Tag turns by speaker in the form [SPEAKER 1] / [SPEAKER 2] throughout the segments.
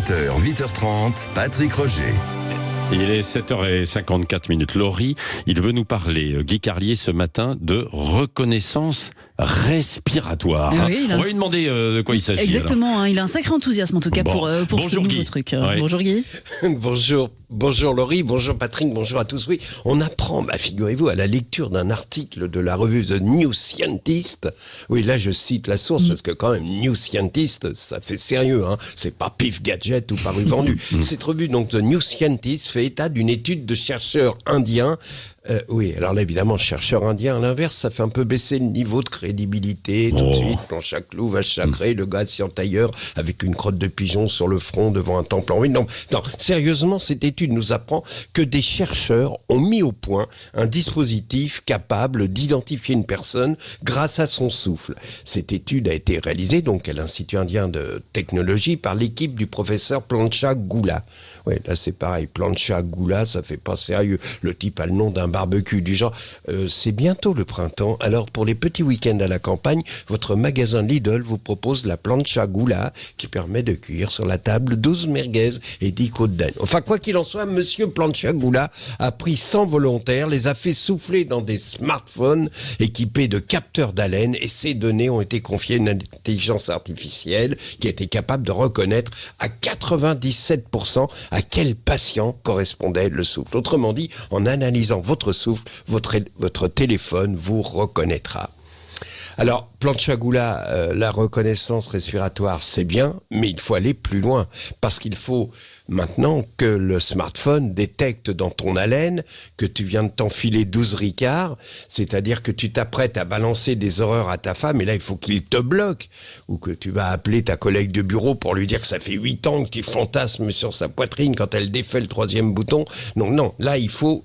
[SPEAKER 1] 7h, 8h30, Patrick Roger.
[SPEAKER 2] Il est 7h54. Laurie, il veut nous parler, Guy Carlier, ce matin, de reconnaissance respiratoire.
[SPEAKER 3] Oui,
[SPEAKER 2] on va lui demander de quoi il s'agit.
[SPEAKER 3] Exactement, il a un sacré enthousiasme en tout cas pour ce nouveau
[SPEAKER 2] Guy.
[SPEAKER 3] truc.
[SPEAKER 2] Ouais.
[SPEAKER 3] Bonjour Guy.
[SPEAKER 4] Bonjour Laurie, bonjour Patrick, bonjour à tous. Oui, on apprend, figurez-vous, à la lecture d'un article de la revue The New Scientist. Oui, là je cite la source parce que quand même New Scientist, ça fait sérieux, hein. C'est pas Pif Gadget ou Paru Vendu. Cette revue, donc The New Scientist, fait état d'une étude de chercheurs indiens. Oui, alors là, évidemment, chercheur indien, à l'inverse, ça fait un peu baisser le niveau de crédibilité. Tout de suite, planche à clous, vache sacrée, le gars assis en tailleur avec une crotte de pigeon sur le front devant un temple en ruine. Non, sérieusement, cette étude nous apprend que des chercheurs ont mis au point un dispositif capable d'identifier une personne grâce à son souffle. Cette étude a été réalisée donc à l'Institut indien de technologie par l'équipe du professeur Plancha Goula. Oui, là c'est pareil, Plancha Goula, ça fait pas sérieux. Le type a le nom d'un barbecue du genre. C'est bientôt le printemps, alors pour les petits week-ends à la campagne, votre magasin Lidl vous propose la Plancha Goula qui permet de cuire sur la table 12 merguez et 10 côtes d'âne. Enfin, quoi qu'il en soit, monsieur Plancha Goula a pris 100 volontaires, les a fait souffler dans des smartphones équipés de capteurs d'haleine et ces données ont été confiées à une intelligence artificielle qui a été capable de reconnaître à 97% à quel patient correspondait le souffle. Autrement dit, en analysant votre souffle, votre téléphone vous reconnaîtra. Alors, Plancha Goula, la reconnaissance respiratoire, c'est bien, mais il faut aller plus loin. Parce qu'il faut maintenant que le smartphone détecte dans ton haleine que tu viens de t'enfiler 12 ricards, c'est-à-dire que tu t'apprêtes à balancer des horreurs à ta femme, et là, il faut qu'il te bloque. Ou que tu vas appeler ta collègue de bureau pour lui dire que ça fait 8 ans que tu fantasmes sur sa poitrine quand elle défait le 3e bouton. Non, là, il faut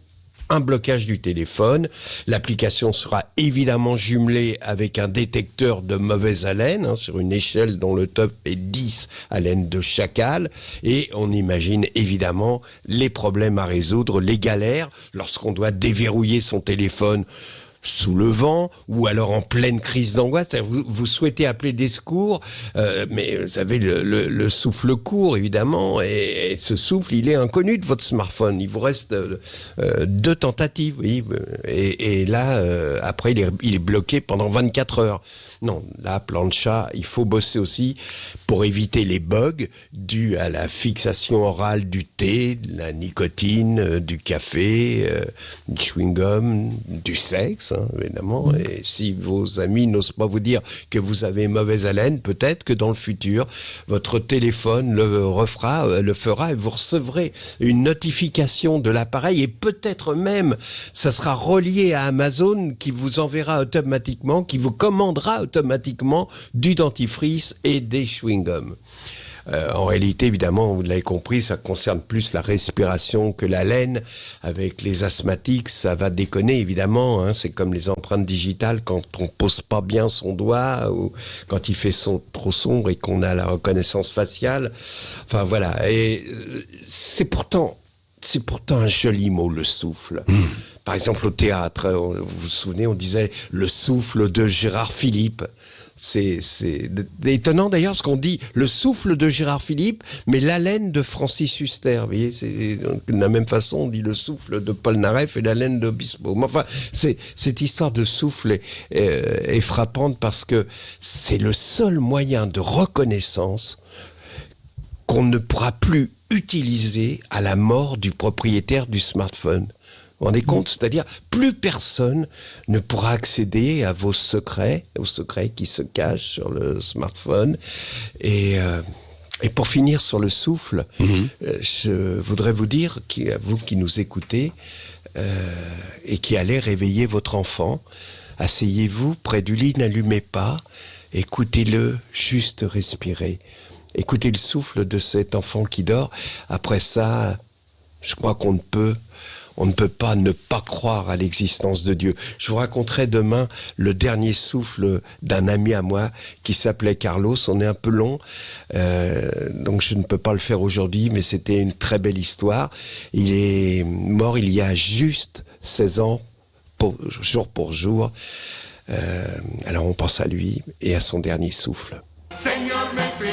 [SPEAKER 4] un blocage du téléphone. L'application sera évidemment jumelée avec un détecteur de mauvaise haleine, sur une échelle dont le top est 10 haleines de chacal. Et on imagine évidemment les problèmes à résoudre, les galères, lorsqu'on doit déverrouiller son téléphone sous le vent, ou alors en pleine crise d'angoisse. Vous souhaitez appeler des secours, mais vous savez, le souffle court, évidemment, et ce souffle, il est inconnu de votre smartphone. Il vous reste 2 tentatives, oui, et là, après, il est bloqué pendant 24 heures. Non, là, Plancha, il faut bosser aussi pour éviter les bugs dus à la fixation orale du thé, de la nicotine, du café, du chewing-gum, du sexe, évidemment. Et si vos amis n'osent pas vous dire que vous avez mauvaise haleine, peut-être que dans le futur, votre téléphone le fera et vous recevrez une notification de l'appareil et peut-être même, ça sera relié à Amazon qui vous enverra automatiquement, qui vous commandera automatiquement du dentifrice et des chewing-gums. En réalité, évidemment, vous l'avez compris, ça concerne plus la respiration que l'haleine. Avec les asthmatiques, ça va déconner, évidemment. C'est comme les empreintes digitales quand on pose pas bien son doigt ou quand il fait trop sombre et qu'on a la reconnaissance faciale. Enfin, voilà. Et c'est pourtant un joli mot, le souffle. Par exemple, au théâtre, vous vous souvenez, on disait le souffle de Gérard Philippe. C'est étonnant d'ailleurs parce qu'on dit le souffle de Gérard Philippe, mais l'haleine de Francis Huster. Vous voyez, de la même façon, on dit le souffle de Paul Naref et l'haleine d'Obispo. Mais enfin, cette histoire de souffle est frappante parce que c'est le seul moyen de reconnaissance qu'on ne pourra plus utiliser à la mort du propriétaire du smartphone. Vous vous rendez compte? C'est-à-dire, plus personne ne pourra accéder à vos secrets, aux secrets qui se cachent sur le smartphone. Et pour finir sur le souffle, je voudrais vous dire, à vous qui nous écoutez, et qui allez réveiller votre enfant, asseyez-vous près du lit, n'allumez pas, écoutez-le juste respirer. Écoutez le souffle de cet enfant qui dort. Après ça, je crois qu'on ne peut pas ne pas croire à l'existence de Dieu. Je vous raconterai demain le dernier souffle d'un ami à moi qui s'appelait Carlos. On est un peu long, donc je ne peux pas le faire aujourd'hui, mais c'était une très belle histoire. Il est mort il y a juste 16 ans, jour pour jour. Alors on pense à lui et à son dernier souffle.